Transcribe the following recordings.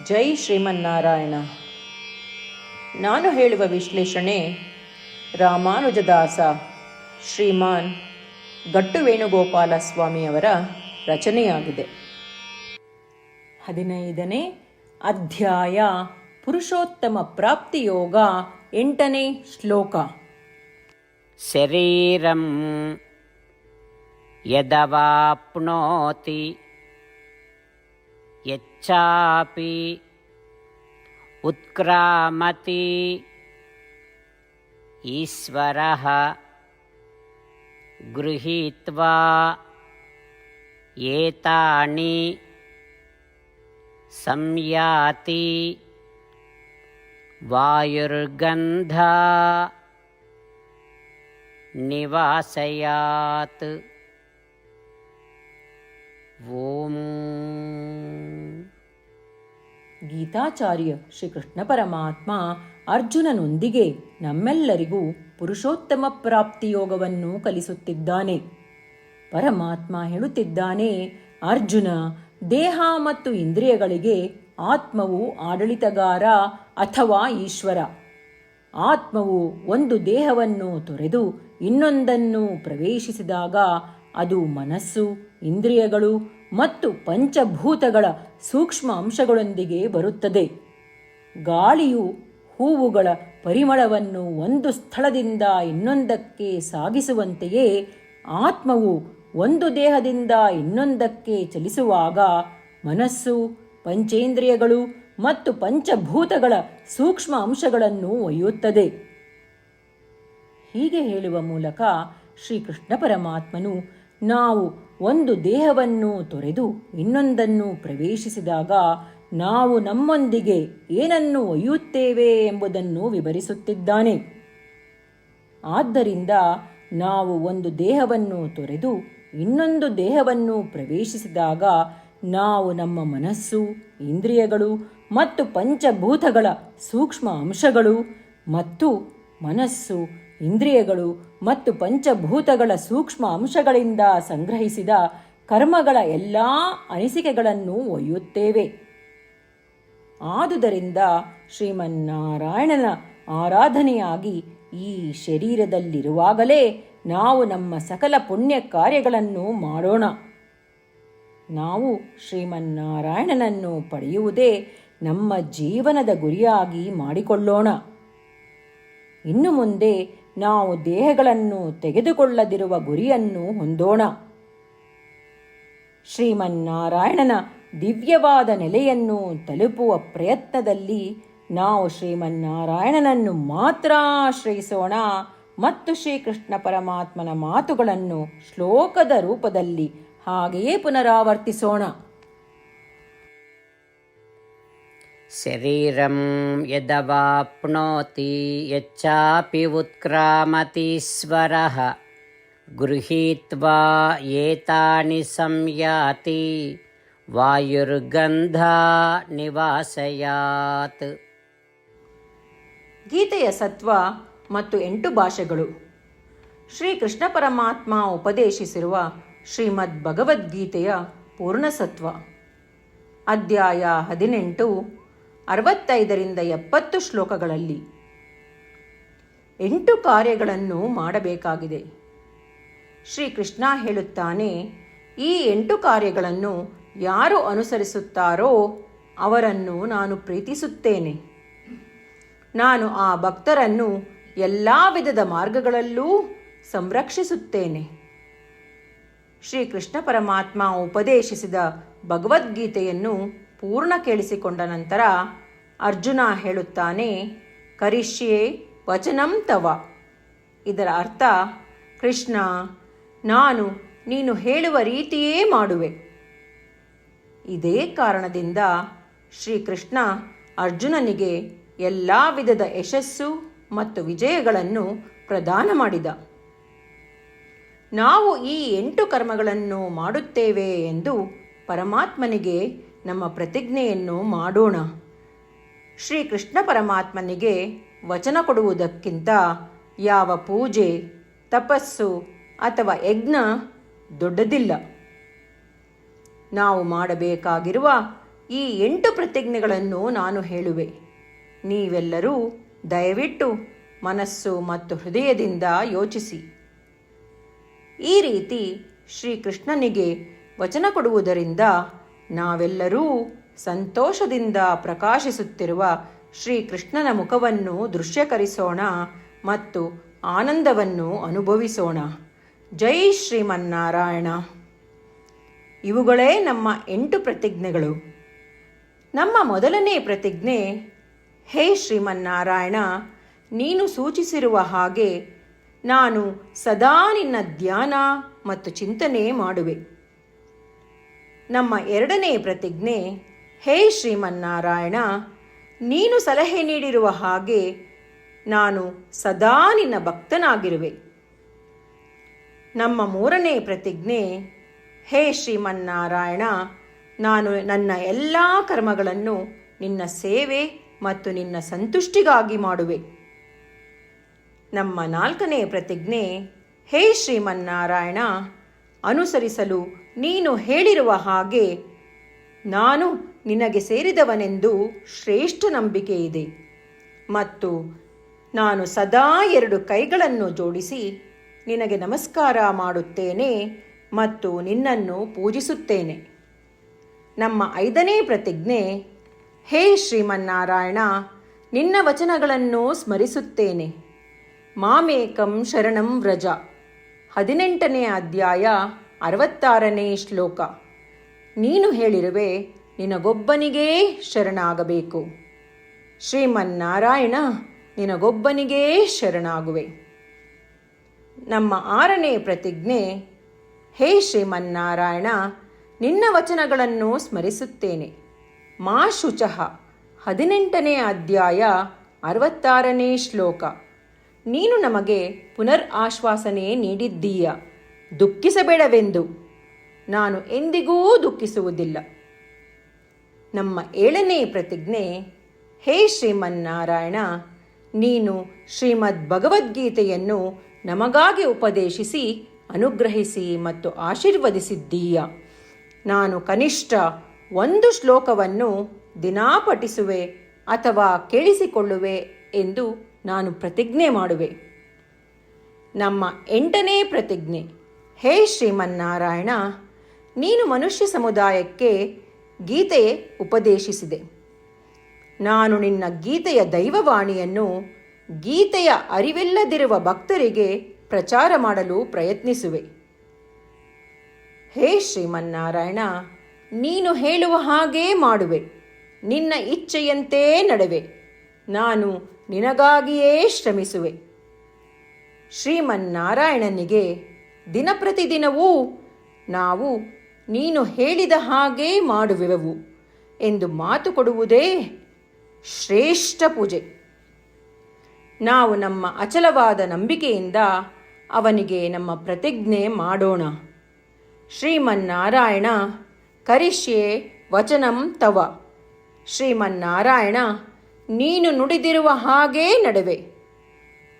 ಜೈ ಶ್ರೀಮನ್ನಾರಾಯಣ. ನಾನು ಹೇಳುವ ವಿಶ್ಲೇಷಣೆ ರಾಮಾನುಜದಾಸ ಶ್ರೀಮಾನ್ ಗಟ್ಟು ವೇಣುಗೋಪಾಲ ಸ್ವಾಮಿಯವರ ರಚನೆಯಾಗಿದೆ. 15ನೇ ಅಧ್ಯಾಯ ಪುರುಷೋತ್ತಮ ಪ್ರಾಪ್ತಿಯೋಗ, 8ನೇ ಶ್ಲೋಕ. ಶರೀರಂ ಯದವಾಪ್ನೋತಿ ಯಚ್ಚಾಪಿ ಉತ್ಕ್ರಾಮತಿ ಈಶ್ವರಃ ಗೃಹೀತ್ವಾ ಏತಾನಿ ಸಂಯಾತಿ ವಾಯುರ್ಗಂಧ ನಿವಾಸಯಾತ್. ಓಂ. ಗೀತಾಚಾರ್ಯ ಶ್ರೀಕೃಷ್ಣ ಪರಮಾತ್ಮ ಅರ್ಜುನನೊಂದಿಗೆ ನಮ್ಮೆಲ್ಲರಿಗೂ ಪುರುಷೋತ್ತಮ ಪ್ರಾಪ್ತಿಯೋಗವನ್ನು ಕಲಿಸುತ್ತಿದ್ದಾನೆ. ಪರಮಾತ್ಮ ಹೇಳುತ್ತಿದ್ದಾನೆ, ಅರ್ಜುನ, ದೇಹ ಮತ್ತು ಇಂದ್ರಿಯಗಳಿಗೆ ಆತ್ಮವು ಆಡಳಿತಗಾರ ಅಥವಾ ಈಶ್ವರ. ಆತ್ಮವು ಒಂದು ದೇಹವನ್ನು ತೊರೆದು ಇನ್ನೊಂದನ್ನು ಪ್ರವೇಶಿಸಿದಾಗ ಅದು ಮನಸ್ಸು, ಇಂದ್ರಿಯಗಳು ಮತ್ತು ಪಂಚಭೂತಗಳ ಸೂಕ್ಷ್ಮ ಅಂಶಗಳೊಂದಿಗೆ ಬರುತ್ತದೆ. ಗಾಳಿಯು ಹೂವುಗಳ ಪರಿಮಳವನ್ನು ಒಂದು ಸ್ಥಳದಿಂದ ಇನ್ನೊಂದಕ್ಕೆ ಸಾಗಿಸುವಂತೆಯೇ ಆತ್ಮವು ಒಂದು ದೇಹದಿಂದ ಇನ್ನೊಂದಕ್ಕೆ ಚಲಿಸುವಾಗ ಮನಸ್ಸು, ಪಂಚೇಂದ್ರಿಯಗಳು ಮತ್ತು ಪಂಚಭೂತಗಳ ಸೂಕ್ಷ್ಮ ಅಂಶಗಳನ್ನು ಒಯ್ಯುತ್ತದೆ. ಹೀಗೆ ಹೇಳುವ ಮೂಲಕ ಶ್ರೀಕೃಷ್ಣ ಪರಮಾತ್ಮನು ನಾವು ಒಂದು ದೇಹವನ್ನು ತೊರೆದು ಇನ್ನೊಂದನ್ನು ಪ್ರವೇಶಿಸಿದಾಗ ನಾವು ನಮ್ಮೊಂದಿಗೆ ಏನನ್ನು ಒಯ್ಯುತ್ತೇವೆ ಎಂಬುದನ್ನು ವಿವರಿಸುತ್ತಿದ್ದಾನೆ. ಆದ್ದರಿಂದ ನಾವು ಒಂದು ದೇಹವನ್ನು ತೊರೆದು ಇನ್ನೊಂದು ದೇಹವನ್ನು ಪ್ರವೇಶಿಸಿದಾಗ ನಾವು ನಮ್ಮ ಮನಸ್ಸು, ಇಂದ್ರಿಯಗಳು ಮತ್ತು ಪಂಚಭೂತಗಳ ಸೂಕ್ಷ್ಮ ಅಂಶಗಳು ಮತ್ತು ಮನಸ್ಸು, ಇಂದ್ರಿಯಗಳು ಮತ್ತು ಪಂಚಭೂತಗಳ ಸೂಕ್ಷ್ಮ ಅಂಶಗಳಿಂದ ಸಂಗ್ರಹಿಸಿದ ಕರ್ಮಗಳ ಎಲ್ಲ ಅನಿಸಿಕೆಗಳನ್ನು ಒಯ್ಯುತ್ತೇವೆ. ಆದುದರಿಂದ ಶ್ರೀಮನ್ನಾರಾಯಣನ ಆರಾಧನೆಯಾಗಿ ಈ ಶರೀರದಲ್ಲಿರುವಾಗಲೇ ನಾವು ನಮ್ಮ ಸಕಲ ಪುಣ್ಯ ಕಾರ್ಯಗಳನ್ನು ಮಾಡೋಣ. ನಾವು ಶ್ರೀಮನ್ನಾರಾಯಣನನ್ನು ಪಡೆಯುವುದೇ ನಮ್ಮ ಜೀವನದ ಗುರಿಯಾಗಿ ಮಾಡಿಕೊಳ್ಳೋಣ. ಇನ್ನು ಮುಂದೆ ನಾವು ದೇಹಗಳನ್ನು ತೆಗೆದುಕೊಳ್ಳದಿರುವ ಗುರಿಯನ್ನು ಹೊಂದೋಣ. ಶ್ರೀಮನ್ನಾರಾಯಣನ ದಿವ್ಯವಾದ ನೆಲೆಯನ್ನು ತಲುಪುವ ಪ್ರಯತ್ನದಲ್ಲಿ ನಾವು ಶ್ರೀಮನ್ನಾರಾಯಣನನ್ನು ಮಾತ್ರ ಆಶ್ರಯಿಸೋಣ ಮತ್ತು ಶ್ರೀಕೃಷ್ಣ ಪರಮಾತ್ಮನ ಮಾತುಗಳನ್ನು ಶ್ಲೋಕದ ರೂಪದಲ್ಲಿ ಹಾಗೆಯೇ ಪುನರಾವರ್ತಿಸೋಣ. ಶರೀರಂ ಯದವಾಪ್ನೋತಿ ಯಚ್ಚಾಪಿ ಉತ್ಕ್ರಾಮತೀಶ್ವರಃ ಗೃಹೀತ್ವಾ ಏತಾನಿ ಸಂಯಾತಿ ವಾಯುರ್ಗಂಧ ನಿವಾಸಯಾತ್. ಗೀತೆಯ ಸತ್ವ ಮತ್ತು 8 ಭಾಷೆಗಳು. ಶ್ರೀಕೃಷ್ಣ ಪರಮಾತ್ಮ ಉಪದೇಶಿಸಿರುವ ಶ್ರೀಮದ್ ಭಗವದ್ಗೀತೆಯ ಪೂರ್ಣಸತ್ವ. ಅಧ್ಯಾಯ 18, 65ರಿಂದ 70 ಶ್ಲೋಕಗಳಲ್ಲಿ 8 ಕಾರ್ಯಗಳನ್ನು ಮಾಡಬೇಕಾಗಿದೆ. ಶ್ರೀಕೃಷ್ಣ ಹೇಳುತ್ತಾನೆ, ಈ 8 ಕಾರ್ಯಗಳನ್ನು ಯಾರು ಅನುಸರಿಸುತ್ತಾರೋ ಅವರನ್ನು ನಾನು ಪ್ರೀತಿಸುತ್ತೇನೆ. ನಾನು ಆ ಭಕ್ತರನ್ನು ಎಲ್ಲ ವಿಧದ ಮಾರ್ಗಗಳಲ್ಲೂ ಸಂರಕ್ಷಿಸುತ್ತೇನೆ. ಶ್ರೀಕೃಷ್ಣ ಪರಮಾತ್ಮ ಉಪದೇಶಿಸಿದ ಭಗವದ್ಗೀತೆಯನ್ನು ಪೂರ್ಣ ಕೇಳಿಸಿಕೊಂಡ ನಂತರ ಅರ್ಜುನ ಹೇಳುತ್ತಾನೆ, ಕರಿಷ್ಯೆ ವಚನಂ ತವ. ಇದರ ಅರ್ಥ, ಕೃಷ್ಣ, ನಾನು ನೀನು ಹೇಳುವ ರೀತಿಯೇ ಮಾಡುವೆ. ಇದೇ ಕಾರಣದಿಂದ ಶ್ರೀಕೃಷ್ಣ ಅರ್ಜುನನಿಗೆ ಎಲ್ಲ ವಿಧದ ಯಶಸ್ಸು ಮತ್ತು ವಿಜಯಗಳನ್ನು ಪ್ರದಾನ ಮಾಡಿದ. ನಾವು ಈ 8 ಕರ್ಮಗಳನ್ನು ಮಾಡುತ್ತೇವೆ ಎಂದು ಪರಮಾತ್ಮನಿಗೆ ನಮ್ಮ ಪ್ರತಿಜ್ಞೆಯನ್ನು ಮಾಡೋಣ. ಶ್ರೀಕೃಷ್ಣ ಪರಮಾತ್ಮನಿಗೆ ವಚನ ಕೊಡುವುದಕ್ಕಿಂತ ಯಾವ ಪೂಜೆ, ತಪಸ್ಸು ಅಥವಾ ಯಜ್ಞ ದೊಡ್ಡದಿಲ್ಲ. ನಾವು ಮಾಡಬೇಕಾಗಿರುವ ಈ 8 ಪ್ರತಿಜ್ಞೆಗಳನ್ನು ನಾನು ಹೇಳುವೆ. ನೀವೆಲ್ಲರೂ ದಯವಿಟ್ಟು ಮನಸ್ಸು ಮತ್ತು ಹೃದಯದಿಂದ ಯೋಚಿಸಿ. ಈ ರೀತಿ ಶ್ರೀಕೃಷ್ಣನಿಗೆ ವಚನ ಕೊಡುವುದರಿಂದ ನಾವೆಲ್ಲರೂ ಸಂತೋಷದಿಂದ ಪ್ರಕಾಶಿಸುತ್ತಿರುವ ಶ್ರೀಕೃಷ್ಣನ ಮುಖವನ್ನು ದೃಶ್ಯಕರಿಸೋಣ ಮತ್ತು ಆನಂದವನ್ನು ಅನುಭವಿಸೋಣ. ಜೈ ಶ್ರೀಮನ್ನಾರಾಯಣ. ಇವುಗಳೇ ನಮ್ಮ 8 ಪ್ರತಿಜ್ಞೆಗಳು. ನಮ್ಮ ಮೊದಲನೇ ಪ್ರತಿಜ್ಞೆ, ಹೇ ಶ್ರೀಮನ್ನಾರಾಯಣ, ನೀನು ಸೂಚಿಸಿರುವ ಹಾಗೆ ನಾನು ಸದಾ ನಿನ್ನ ಧ್ಯಾನ ಮತ್ತು ಚಿಂತನೆ ಮಾಡುವೆ. ನಮ್ಮ ಎರಡನೇ ಪ್ರತಿಜ್ಞೆ, ಹೇ ಶ್ರೀಮನ್ನಾರಾಯಣ, ನೀನು ಸಲಹೆ ನೀಡಿರುವ ಹಾಗೆ ನಾನು ಸದಾ ನಿನ್ನ ಭಕ್ತನಾಗಿರುವೆ. ನಮ್ಮ ಮೂರನೇ ಪ್ರತಿಜ್ಞೆ, ಹೇ ಶ್ರೀಮನ್ನಾರಾಯಣ, ನಾನು ನನ್ನ ಎಲ್ಲ ಕರ್ಮಗಳನ್ನು ನಿನ್ನ ಸೇವೆ ಮತ್ತು ನಿನ್ನ ಸಂತುಷ್ಟಿಗಾಗಿ ಮಾಡುವೆ. ನಮ್ಮ ನಾಲ್ಕನೇ ಪ್ರತಿಜ್ಞೆ, ಹೇ ಶ್ರೀಮನ್ನಾರಾಯಣ, ಅನುಸರಿಸಲು ನೀನು ಹೇಳಿರುವ ಹಾಗೆ ನಾನು ನಿನಗೆ ಸೇರಿದವನೆಂದು ಶ್ರೇಷ್ಠ ನಂಬಿಕೆ ಇದೆ ಮತ್ತು ನಾನು ಸದಾ 2 ಕೈಗಳನ್ನು ಜೋಡಿಸಿ ನಿನಗೆ ನಮಸ್ಕಾರ ಮಾಡುತ್ತೇನೆ ಮತ್ತು ನಿನ್ನನ್ನು ಪೂಜಿಸುತ್ತೇನೆ. ನಮ್ಮ 5ನೇ ಪ್ರತಿಜ್ಞೆ, ಹೇ ಶ್ರೀಮನ್ನಾರಾಯಣ, ನಿನ್ನ ವಚನಗಳನ್ನು ಸ್ಮರಿಸುತ್ತೇನೆ. ಮಾಮೇಕಂ ಶರಣಂ ವ್ರಜ, 18ನೇ ಅಧ್ಯಾಯ 66ನೇ ಶ್ಲೋಕ. ನೀನು ಹೇಳಿರುವೆ, ನಿನಗೊಬ್ಬನಿಗೇ ಶರಣಾಗಬೇಕು. ಶ್ರೀಮನ್ನಾರಾಯಣ, ನಿನಗೊಬ್ಬನಿಗೇ ಶರಣಾಗುವೆ. ನಮ್ಮ 6ನೇ ಪ್ರತಿಜ್ಞೆ, ಹೇ ಶ್ರೀಮನ್ನಾರಾಯಣ, ನಿನ್ನ ವಚನಗಳನ್ನು ಸ್ಮರಿಸುತ್ತೇನೆ. ಮಾ ಶುಚಃ, 18ನೇ ಅಧ್ಯಾಯ 66ನೇ ಶ್ಲೋಕ. ನೀನು ನಮಗೆ ಪುನರ್ ಆಶ್ವಾಸನೆ ನೀಡಿದ್ದೀಯ, ದುಃಖಿಸಬೇಡವೆಂದು. ನಾನು ಎಂದಿಗೂ ದುಃಖಿಸುವುದಿಲ್ಲ. ನಮ್ಮ 7ನೇ ಪ್ರತಿಜ್ಞೆ, ಹೇ ಶ್ರೀಮನ್ನಾರಾಯಣ, ನೀನು ಶ್ರೀಮದ್ ಭಗವದ್ಗೀತೆಯನ್ನು ನಮಗಾಗಿ ಉಪದೇಶಿಸಿ ಅನುಗ್ರಹಿಸಿ ಮತ್ತು ಆಶೀರ್ವದಿಸಿದ್ದೀಯ. ನಾನು ಕನಿಷ್ಠ 1 ಶ್ಲೋಕವನ್ನು ದಿನಾ ಪಠಿಸುವೆ ಅಥವಾ ಕೇಳಿಸಿಕೊಳ್ಳುವೆ ಎಂದು ನಾನು ಪ್ರತಿಜ್ಞೆ ಮಾಡುವೆ. ನಮ್ಮ 8ನೇ ಪ್ರತಿಜ್ಞೆ, ಹೇ ಶ್ರೀಮನ್ನಾರಾಯಣ, ನೀನು ಮನುಷ್ಯ ಸಮುದಾಯಕ್ಕೆ ಗೀತೆ ಉಪದೇಶಿಸಿದೆ. ನಾನು ನಿನ್ನ ಗೀತೆಯ ದೈವವಾಣಿಯನ್ನು ಗೀತೆಯ ಅರಿವಿಲ್ಲದಿರುವ ಭಕ್ತರಿಗೆ ಪ್ರಚಾರ ಮಾಡಲು ಪ್ರಯತ್ನಿಸುವೆ. ಹೇ ಶ್ರೀಮನ್ನಾರಾಯಣ, ನೀನು ಹೇಳುವ ಹಾಗೇ ಮಾಡುವೆ. ನಿನ್ನ ಇಚ್ಛೆಯಂತೆ ನಡೆವೆ. ನಾನು ನಿನಗಾಗಿಯೇ ಶ್ರಮಿಸುವೆ. ಶ್ರೀಮನ್ನಾರಾಯಣನಿಗೆ ದಿನಪ್ರತಿದಿನವೂ ನಾವು ನೀನು ಹೇಳಿದ ಹಾಗೇ ಮಾಡುವೆವು ಎಂದು ಮಾತು ಕೊಡುವುದೇ ಶ್ರೇಷ್ಠ ಪೂಜೆ. ನಾವು ನಮ್ಮ ಅಚಲವಾದ ನಂಬಿಕೆಯಿಂದ ಅವನಿಗೆ ನಮ್ಮ ಪ್ರತಿಜ್ಞೆ ಮಾಡೋಣ. ಶ್ರೀಮನ್ನಾರಾಯಣ, ಕರಿಷ್ಯೆ ವಚನಂ ತವ. ಶ್ರೀಮನ್ನಾರಾಯಣ, ನೀನು ನುಡಿದಿರುವ ಹಾಗೇ ನಡೆವೆ.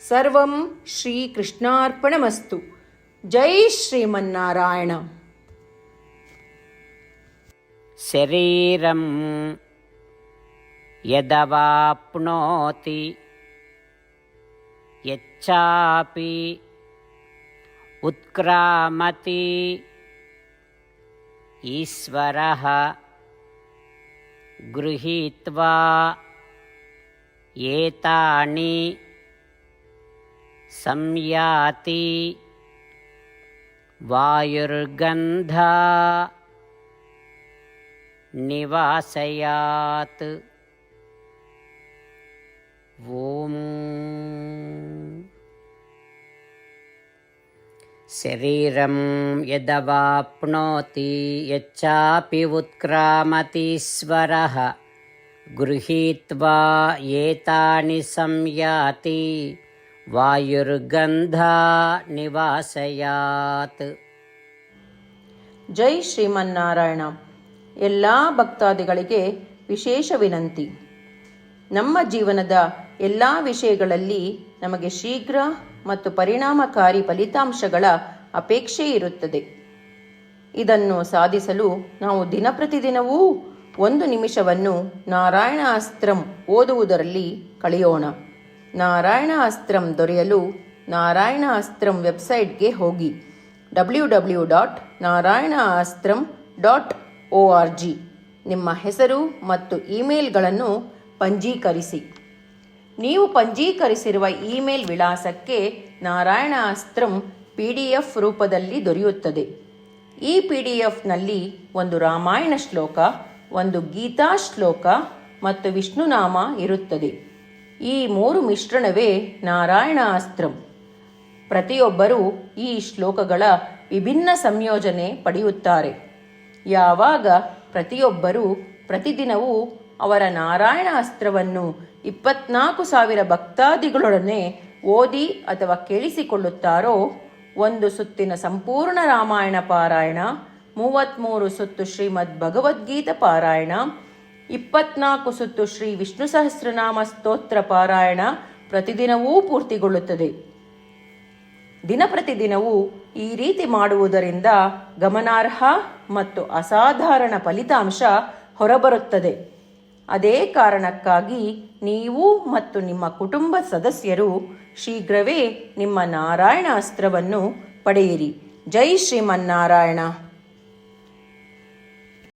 ಸರ್ವಂ ಶ್ರೀಕೃಷ್ಣಾರ್ಪಣಮಸ್ತು. ಜೈ ಶ್ರೀಮನ್ನಾರಾಯಣ. ಶರೀರಂ ಯದವಾಪ್ನೋತಿ ಯಚ್ಚಾಪಿ ಉತ್ಕ್ರಾಮತಿ ಈಶ್ವರಃ ಗೃಹೀತ್ವಾ ಏತಾನಿ ಸಂಯಾತಿ ವಾಯುರ್ಗಂಧ ನಿವಾಸಯಾತ್. ಓಂ. ಶರೀರಂ ಯದವಾಪ್ನೋತಿ ಯಚ್ಚಾಪಿ ಉತ್ಕ್ರಾಮತೀಶ್ವರಃ ಗೃಹೀತ್ವಾ ಏತಾನಿ ಸಂಯಾತಿ ವಾಯುರ್ಗಂಧ ನಿವಾಸಯಾತ್. ಜೈ ಶ್ರೀಮನ್ನಾರಾಯಣ. ಎಲ್ಲ ಭಕ್ತಾದಿಗಳಿಗೆ ವಿಶೇಷ ವಿನಂತಿ. ನಮ್ಮ ಜೀವನದ ಎಲ್ಲ ವಿಷಯಗಳಲ್ಲಿ ನಮಗೆ ಶೀಘ್ರ ಮತ್ತು ಪರಿಣಾಮಕಾರಿ ಫಲಿತಾಂಶಗಳ ಅಪೇಕ್ಷೆ ಇರುತ್ತದೆ. ಇದನ್ನು ಸಾಧಿಸಲು ನಾವು ದಿನಪ್ರತಿದಿನವೂ 1 ನಿಮಿಷವನ್ನು ನಾರಾಯಣ ಅಸ್ತ್ರಂ ಓದುವುದರಲ್ಲಿ ಕಳೆಯೋಣ. ನಾರಾಯಣ ಅಸ್ತ್ರಂ ದೊರೆಯಲು ನಾರಾಯಣ ಅಸ್ತ್ರಂ ವೆಬ್ಸೈಟ್ಗೆ ಹೋಗಿ www.narayanaastram.org. ನಿಮ್ಮ ಹೆಸರು ಮತ್ತು ಇಮೇಲ್ಗಳನ್ನು ಪಂಜೀಕರಿಸಿ. ನೀವು ಪಂಜೀಕರಿಸಿರುವ ಇಮೇಲ್ ವಿಳಾಸಕ್ಕೆ ನಾರಾಯಣ ಅಸ್ತ್ರಂ PDF ರೂಪದಲ್ಲಿ ದೊರೆಯುತ್ತದೆ. ಈ PDFನಲ್ಲಿ 1 ರಾಮಾಯಣ ಶ್ಲೋಕ, 1 ಗೀತಾ ಶ್ಲೋಕ ಮತ್ತು ವಿಷ್ಣುನಾಮ ಇರುತ್ತದೆ. ಈ 3 ಮಿಶ್ರಣವೇ ನಾರಾಯಣ ಅಸ್ತ್ರಂ. ಪ್ರತಿಯೊಬ್ಬರೂ ಈ ಶ್ಲೋಕಗಳ ವಿಭಿನ್ನ ಸಂಯೋಜನೆ ಪಡೆಯುತ್ತಾರೆ. ಯಾವಾಗ ಪ್ರತಿಯೊಬ್ಬರೂ ಪ್ರತಿದಿನವೂ ಅವರ ನಾರಾಯಣ ಅಸ್ತ್ರವನ್ನು 24,000 ಭಕ್ತಾದಿಗಳೊಡನೆ ಓದಿ ಅಥವಾ ಕೇಳಿಸಿಕೊಳ್ಳುತ್ತಾರೋ, 1 ಸುತ್ತಿನ ಸಂಪೂರ್ಣ ರಾಮಾಯಣ ಪಾರಾಯಣ, 33 ಸುತ್ತು ಶ್ರೀಮದ್ ಭಗವದ್ಗೀತಾ ಪಾರಾಯಣ, 24 ಸುತ್ತು ಶ್ರೀ ವಿಷ್ಣು ಸಹಸ್ರನಾಮ ಸ್ತೋತ್ರ ಪಾರಾಯಣ ಪ್ರತಿದಿನವೂ ಪೂರ್ತಿಗೊಳ್ಳುತ್ತದೆ. ದಿನಪ್ರತಿದಿನವೂ ಈ ರೀತಿ ಮಾಡುವುದರಿಂದ ಗಮನಾರ್ಹ ಮತ್ತು ಅಸಾಧಾರಣ ಫಲಿತಾಂಶ ಹೊರಬರುತ್ತದೆ. ಅದೇ ಕಾರಣಕ್ಕಾಗಿ ನೀವು ಮತ್ತು ನಿಮ್ಮ ಕುಟುಂಬ ಸದಸ್ಯರು ಶೀಘ್ರವೇ ನಿಮ್ಮ ನಾರಾಯಣ ಅಸ್ತ್ರವನ್ನು ಪಡೆಯಿರಿ. ಜೈ ಶ್ರೀಮನ್ನಾರಾಯಣ.